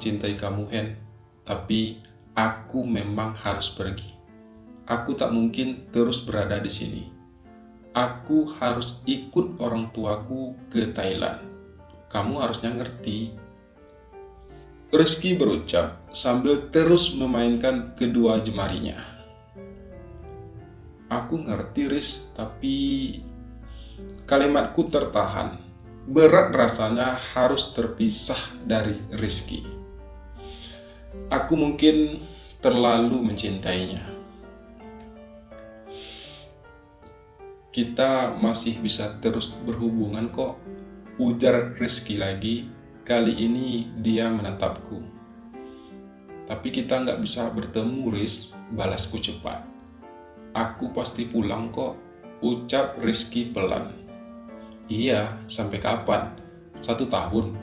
mencintai kamu, Hen. Tapi aku memang harus pergi. Aku tak mungkin terus berada di sini. Aku harus ikut orang tuaku ke Thailand. Kamu harusnya ngerti. Rizky berucap sambil terus memainkan kedua jemarinya. Aku ngerti, Riz, tapi kalimatku tertahan. Berat rasanya harus terpisah dari Rizky. Aku mungkin terlalu mencintainya. Kita masih bisa terus berhubungan kok, ujar Rizky lagi. Kali ini dia menatapku. Tapi kita nggak bisa bertemu, Riz, balasku cepat. Aku pasti pulang kok, ucap Rizky pelan. Iya, sampai kapan? 1 tahun?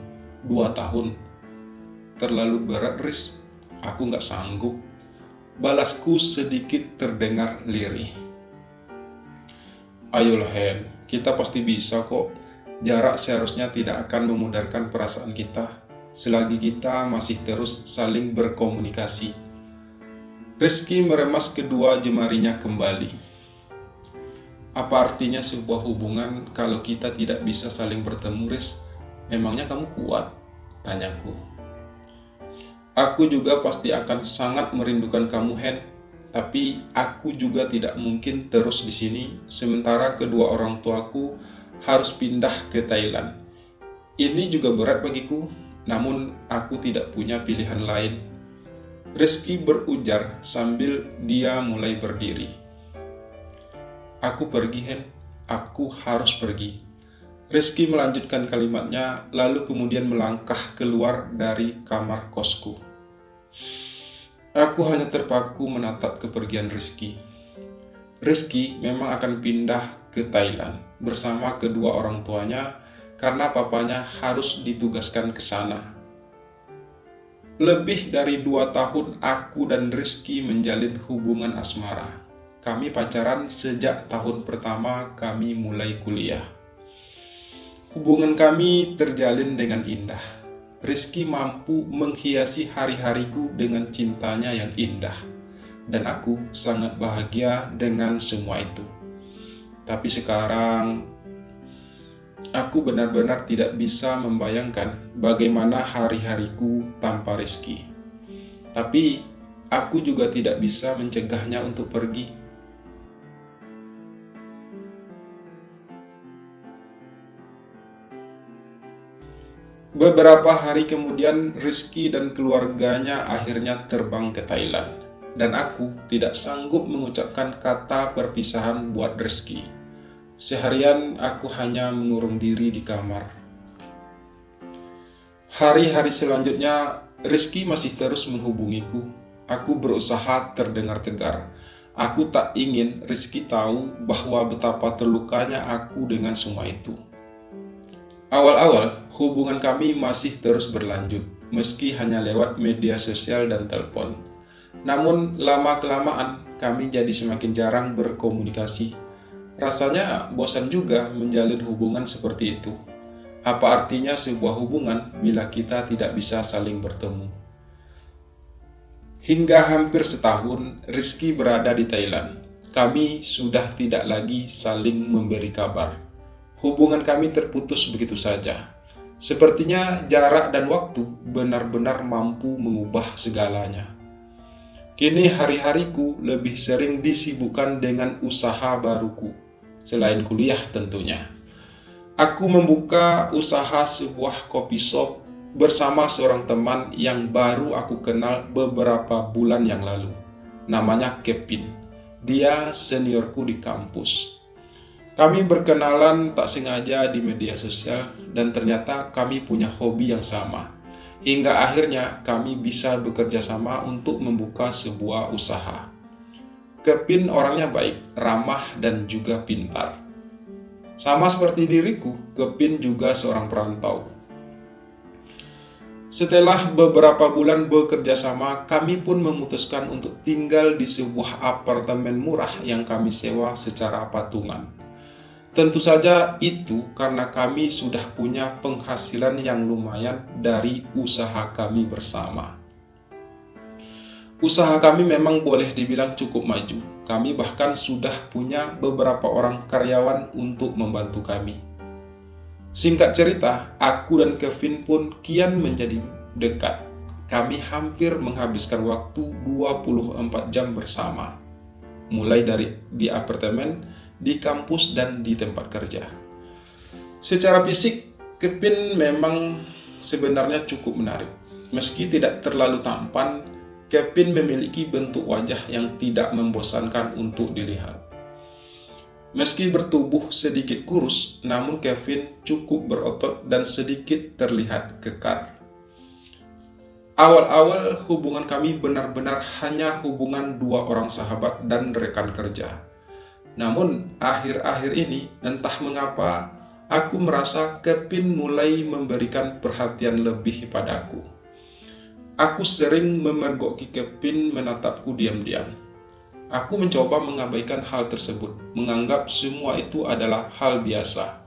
2 tahun? Terlalu berat, Riz. Aku nggak sanggup. Balasku sedikit terdengar lirih. Ayolah, Hen, kita pasti bisa kok. Jarak seharusnya tidak akan memudarkan perasaan kita, selagi kita masih terus saling berkomunikasi. Rizky meremas kedua jemarinya kembali. Apa artinya sebuah hubungan kalau kita tidak bisa saling bertemu, Riz? Memangnya kamu kuat? Tanyaku. Aku juga pasti akan sangat merindukan kamu, Hen. Tapi aku juga tidak mungkin terus di sini, sementara kedua orang tuaku harus pindah ke Thailand. Ini juga berat bagiku, namun aku tidak punya pilihan lain. Rizky berujar sambil dia mulai berdiri. Aku pergi, Hen. Aku harus pergi. Rizky melanjutkan kalimatnya, lalu kemudian melangkah keluar dari kamar kosku. Aku hanya terpaku menatap kepergian Rizky. Rizky memang akan pindah ke Thailand bersama kedua orang tuanya karena papanya harus ditugaskan ke sana. Lebih dari 2 tahun aku dan Rizky menjalin hubungan asmara. Kami pacaran sejak tahun pertama kami mulai kuliah. Hubungan kami terjalin dengan indah. Rizky mampu menghiasi hari-hariku dengan cintanya yang indah. Dan aku sangat bahagia dengan semua itu. Tapi sekarang, aku benar-benar tidak bisa membayangkan bagaimana hari-hariku tanpa Rizky. Tapi, aku juga tidak bisa mencegahnya untuk pergi. Beberapa hari kemudian, Rizky dan keluarganya akhirnya terbang ke Thailand. Dan aku tidak sanggup mengucapkan kata perpisahan buat Rizky. Seharian aku hanya mengurung diri di kamar. Hari-hari selanjutnya, Rizky masih terus menghubungiku. Aku berusaha terdengar tegar. Aku tak ingin Rizky tahu bahwa betapa terlukanya aku dengan semua itu. Awal-awal, hubungan kami masih terus berlanjut, meski hanya lewat media sosial dan telepon. Namun, lama-kelamaan kami jadi semakin jarang berkomunikasi. Rasanya bosan juga menjalin hubungan seperti itu. Apa artinya sebuah hubungan bila kita tidak bisa saling bertemu? Hingga hampir setahun, Rizky berada di Thailand. Kami sudah tidak lagi saling memberi kabar. Hubungan kami terputus begitu saja. Sepertinya jarak dan waktu benar-benar mampu mengubah segalanya. Kini hari-hariku lebih sering disibukkan dengan usaha baruku, selain kuliah tentunya. Aku membuka usaha sebuah kopi shop bersama seorang teman yang baru aku kenal beberapa bulan yang lalu. Namanya Kevin. Dia seniorku di kampus. Kami berkenalan tak sengaja di media sosial dan ternyata kami punya hobi yang sama. Hingga akhirnya kami bisa bekerja sama untuk membuka sebuah usaha. Kevin orangnya baik, ramah dan juga pintar. Sama seperti diriku, Kevin juga seorang perantau. Setelah beberapa bulan bekerja sama, kami pun memutuskan untuk tinggal di sebuah apartemen murah yang kami sewa secara patungan. Tentu saja itu karena kami sudah punya penghasilan yang lumayan dari usaha kami bersama. Usaha kami memang boleh dibilang cukup maju. Kami bahkan sudah punya beberapa orang karyawan untuk membantu kami. Singkat cerita, aku dan Kevin pun kian menjadi dekat. Kami hampir menghabiskan waktu 24 jam bersama, mulai dari di apartemen, di kampus, dan di tempat kerja. Secara fisik, Kevin memang sebenarnya cukup menarik. Meski tidak terlalu tampan, Kevin memiliki bentuk wajah yang tidak membosankan untuk dilihat. Meski bertubuh sedikit kurus, namun Kevin cukup berotot dan sedikit terlihat kekar. Awal-awal hubungan kami benar-benar hanya hubungan dua orang sahabat dan rekan kerja. Namun akhir-akhir ini entah mengapa aku merasa Kevin mulai memberikan perhatian lebih padaku. Aku sering memergoki Kevin menatapku diam-diam. Aku mencoba mengabaikan hal tersebut, menganggap semua itu adalah hal biasa.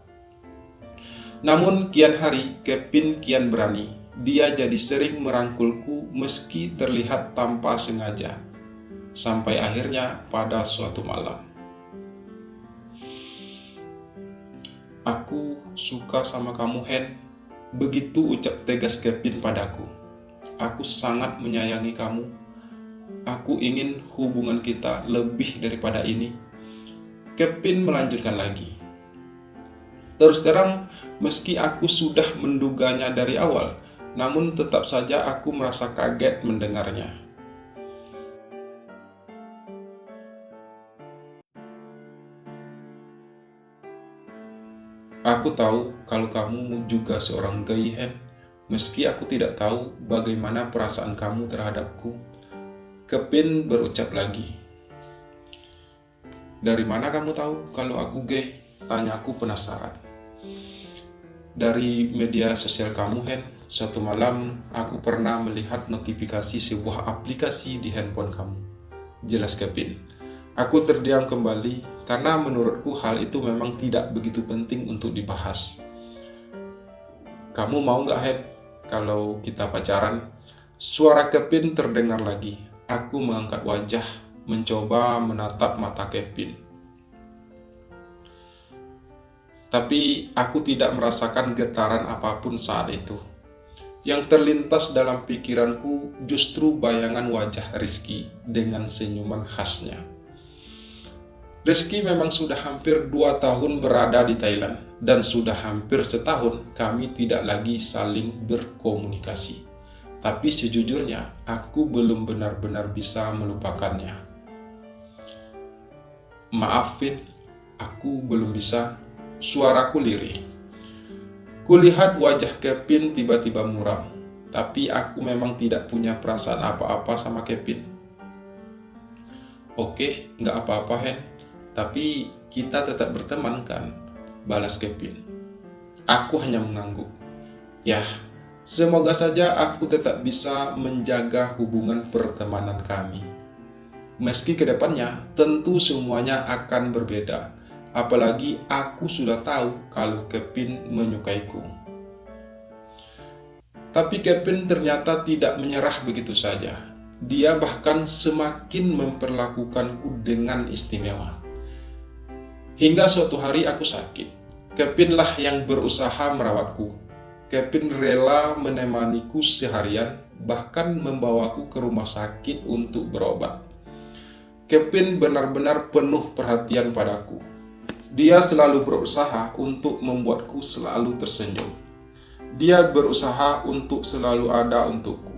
Namun kian hari Kevin kian berani. Dia jadi sering merangkulku meski terlihat tanpa sengaja. Sampai akhirnya pada suatu malam, "Aku suka sama kamu, Hen," begitu ucap tegas Kevin padaku. "Aku sangat menyayangi kamu. Aku ingin hubungan kita lebih daripada ini." Kevin melanjutkan lagi. Terus terang, meski aku sudah menduganya dari awal, namun tetap saja aku merasa kaget mendengarnya. "Aku tahu kalau kamu juga seorang gay, Hen. Meski aku tidak tahu bagaimana perasaan kamu terhadapku." Kevin berucap lagi. "Dari mana kamu tahu kalau aku gay?" tanya aku penasaran. "Dari media sosial kamu, Hen. Suatu malam aku pernah melihat notifikasi sebuah aplikasi di handphone kamu," jelas Kevin. Aku terdiam kembali karena menurutku hal itu memang tidak begitu penting untuk dibahas. "Kamu mau nggak, Hen, kalau kita pacaran?" Suara Kevin terdengar lagi. Aku mengangkat wajah, mencoba menatap mata Kevin. Tapi aku tidak merasakan getaran apapun saat itu. Yang terlintas dalam pikiranku justru bayangan wajah Rizky dengan senyuman khasnya. Rizky memang sudah hampir 2 tahun berada di Thailand, dan sudah hampir setahun kami tidak lagi saling berkomunikasi. Tapi sejujurnya, aku belum benar-benar bisa melupakannya. "Maafin, aku belum bisa," suaraku lirih. Kulihat wajah Kevin tiba-tiba muram, tapi aku memang tidak punya perasaan apa-apa sama Kevin. "Oke, nggak apa-apa, Hen. Tapi kita tetap berteman kan?" balas Kevin. Aku hanya mengangguk. Yah, semoga saja aku tetap bisa menjaga hubungan pertemanan kami. Meski kedepannya tentu semuanya akan berbeda. Apalagi aku sudah tahu kalau Kevin menyukaiku. Tapi Kevin ternyata tidak menyerah begitu saja. Dia bahkan semakin memperlakukanku dengan istimewa. Hingga suatu hari aku sakit. Kevin lah yang berusaha merawatku. Kevin rela menemaniku seharian, bahkan membawaku ke rumah sakit untuk berobat. Kevin benar-benar penuh perhatian padaku. Dia selalu berusaha untuk membuatku selalu tersenyum. Dia berusaha untuk selalu ada untukku.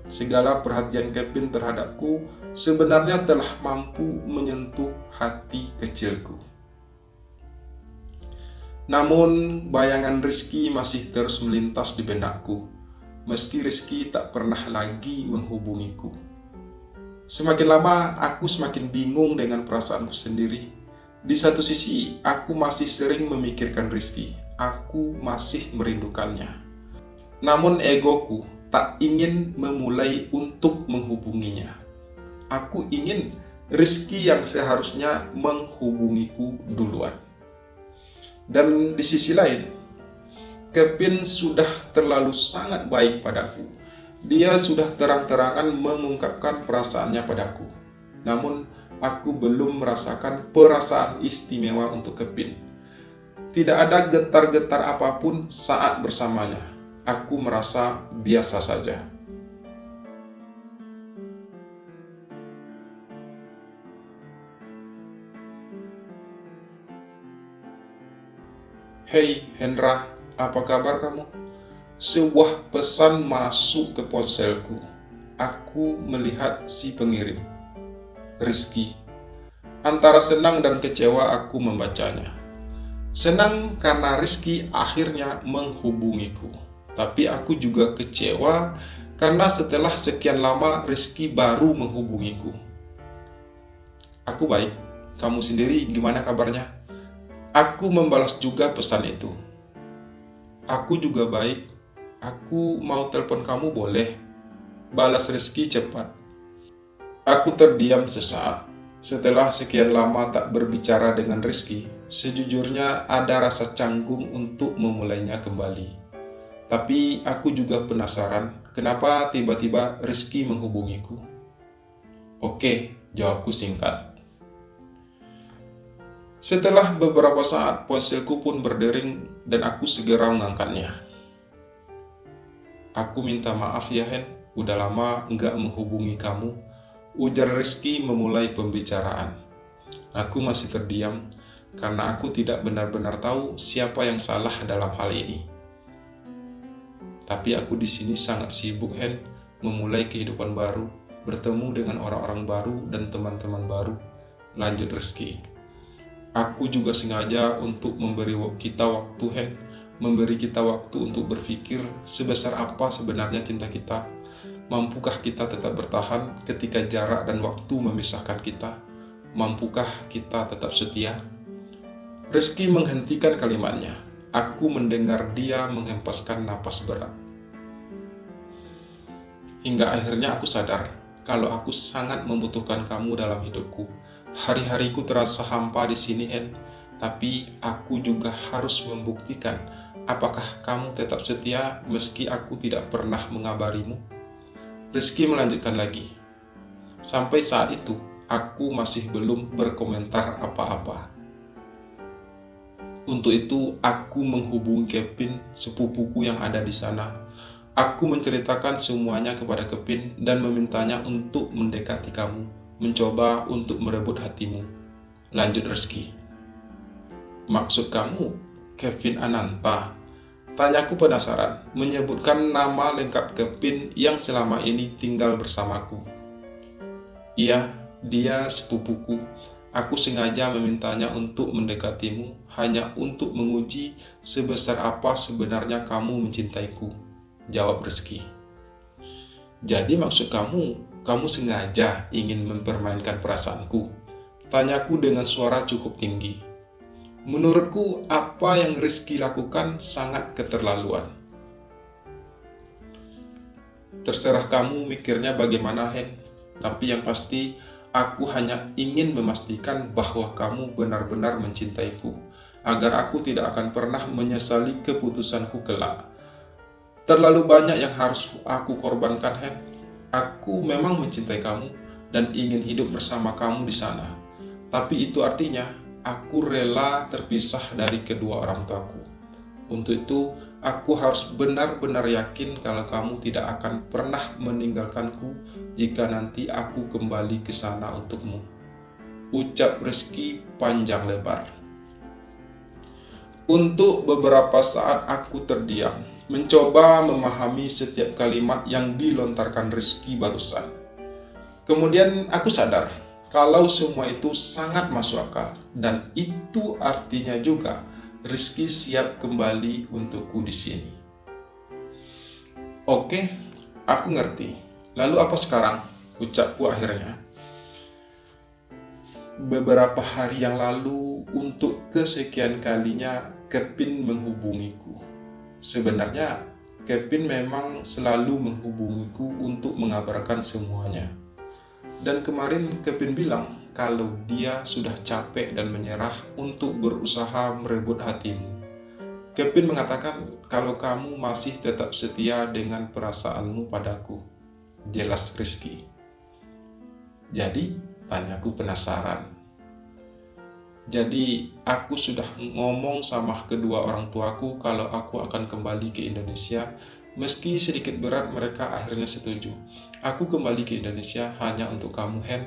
Segala perhatian Kevin terhadapku sebenarnya telah mampu menyentuh hati kecilku. Namun, bayangan Rizky masih terus melintas di benakku, meski Rizky tak pernah lagi menghubungiku. Semakin lama, aku semakin bingung dengan perasaanku sendiri. Di satu sisi, aku masih sering memikirkan Rizky. Aku masih merindukannya. Namun egoku tak ingin memulai untuk menghubunginya. Aku ingin Rizky yang seharusnya menghubungiku duluan. Dan di sisi lain, Kevin sudah terlalu sangat baik padaku. Dia sudah terang-terangan mengungkapkan perasaannya padaku. Namun, aku belum merasakan perasaan istimewa untuk Kevin. Tidak ada getar-getar apapun saat bersamanya. Aku merasa biasa saja. Hei Hendra, apa kabar kamu? Sebuah pesan masuk ke ponselku. Aku melihat si pengirim, Rizky. Antara senang dan kecewa aku membacanya. Senang karena Rizky akhirnya menghubungiku. Tapi aku juga kecewa karena setelah sekian lama Rizky baru menghubungiku. Aku baik, kamu sendiri gimana kabarnya? Aku membalas juga pesan itu. Aku juga baik. Aku mau telepon kamu boleh? Balas Rizky cepat. Aku terdiam sesaat. Setelah sekian lama tak berbicara dengan Rizky, sejujurnya ada rasa canggung untuk memulainya kembali. Tapi aku juga penasaran kenapa tiba-tiba Rizky menghubungiku. Oke, jawabku singkat. Setelah beberapa saat, ponselku pun berdering dan aku segera mengangkatnya. Aku minta maaf ya Hen, udah lama nggak menghubungi kamu, ujar Rizky memulai pembicaraan. Aku masih terdiam karena aku tidak benar-benar tahu siapa yang salah dalam hal ini. Tapi aku di sini sangat sibuk Hen, memulai kehidupan baru, bertemu dengan orang-orang baru dan teman-teman baru, lanjut Rizky. Aku juga sengaja untuk memberi kita waktu Hen, memberi kita waktu untuk berpikir sebesar apa sebenarnya cinta kita. Mampukah kita tetap bertahan ketika jarak dan waktu memisahkan kita? Mampukah kita tetap setia? Rizky menghentikan kalimatnya. Aku mendengar dia menghempaskan napas berat. Hingga akhirnya aku sadar kalau aku sangat membutuhkan kamu dalam hidupku. Hari-hariku terasa hampa di sini, Hen. Tapi aku juga harus membuktikan apakah kamu tetap setia meski aku tidak pernah mengabarimu. Rizky melanjutkan lagi. Sampai saat itu, aku masih belum berkomentar apa-apa. Untuk itu, aku menghubungi Kevin, sepupuku yang ada di sana. Aku menceritakan semuanya kepada Kevin dan memintanya untuk mendekati kamu, mencoba untuk merebut hatimu. Lanjut Rizky. Maksud kamu Kevin Ananta? Tanyaku penasaran, menyebutkan nama lengkap Kevin yang selama ini tinggal bersamaku. Iya, dia sepupuku. Aku sengaja memintanya untuk mendekatimu hanya untuk menguji sebesar apa sebenarnya kamu mencintaiku, jawab Rizky. Jadi maksud kamu sengaja ingin mempermainkan perasaanku? Tanyaku dengan suara cukup tinggi. Menurutku, apa yang Rizky lakukan sangat keterlaluan. Terserah kamu mikirnya bagaimana, Hen. Tapi yang pasti, aku hanya ingin memastikan bahwa kamu benar-benar mencintaiku, agar aku tidak akan pernah menyesali keputusanku kelak. Terlalu banyak yang harus aku korbankan, Hen. Aku memang mencintai kamu dan ingin hidup bersama kamu di sana. Tapi itu artinya aku rela terpisah dari kedua orang tuaku. Untuk itu, aku harus benar-benar yakin kalau kamu tidak akan pernah meninggalkanku jika nanti aku kembali ke sana untukmu, ucap Rizky panjang lebar. Untuk beberapa saat aku terdiam, mencoba memahami setiap kalimat yang dilontarkan Rizky barusan. Kemudian aku sadar kalau semua itu sangat masuk akal, dan itu artinya juga Rizky siap kembali untukku di sini. Oke, aku ngerti. Lalu apa sekarang? Ucapku akhirnya. Beberapa hari yang lalu, untuk kesekian kalinya Kevin menghubungiku. Sebenarnya Kevin memang selalu menghubungiku untuk mengabarkan semuanya. Dan kemarin Kevin bilang kalau dia sudah capek dan menyerah untuk berusaha merebut hatimu. Kevin mengatakan kalau kamu masih tetap setia dengan perasaanmu padaku. Jelas Rizky. Jadi, tanyaku penasaran. Jadi, aku sudah ngomong sama kedua orang tuaku kalau aku akan kembali ke Indonesia. Meski sedikit berat, mereka akhirnya setuju. Aku kembali ke Indonesia hanya untuk kamu, Hen.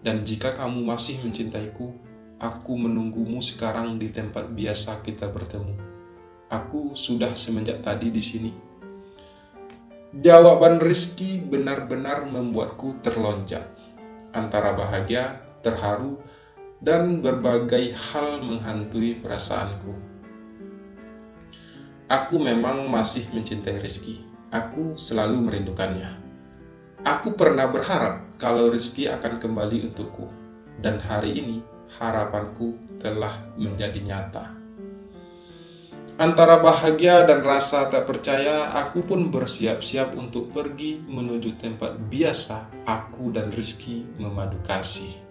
Dan jika kamu masih mencintaiku, aku menunggumu sekarang di tempat biasa kita bertemu. Aku sudah semenjak tadi di sini. Jawaban Rizky benar-benar membuatku terlonjak. Antara bahagia, terharu, dan berbagai hal menghantui perasaanku. Aku memang masih mencintai Rizky. Aku selalu merindukannya. Aku pernah berharap kalau Rizky akan kembali untukku. Dan hari ini harapanku telah menjadi nyata. Antara bahagia dan rasa tak percaya, aku pun bersiap-siap untuk pergi menuju tempat biasa aku dan Rizky memadu kasih.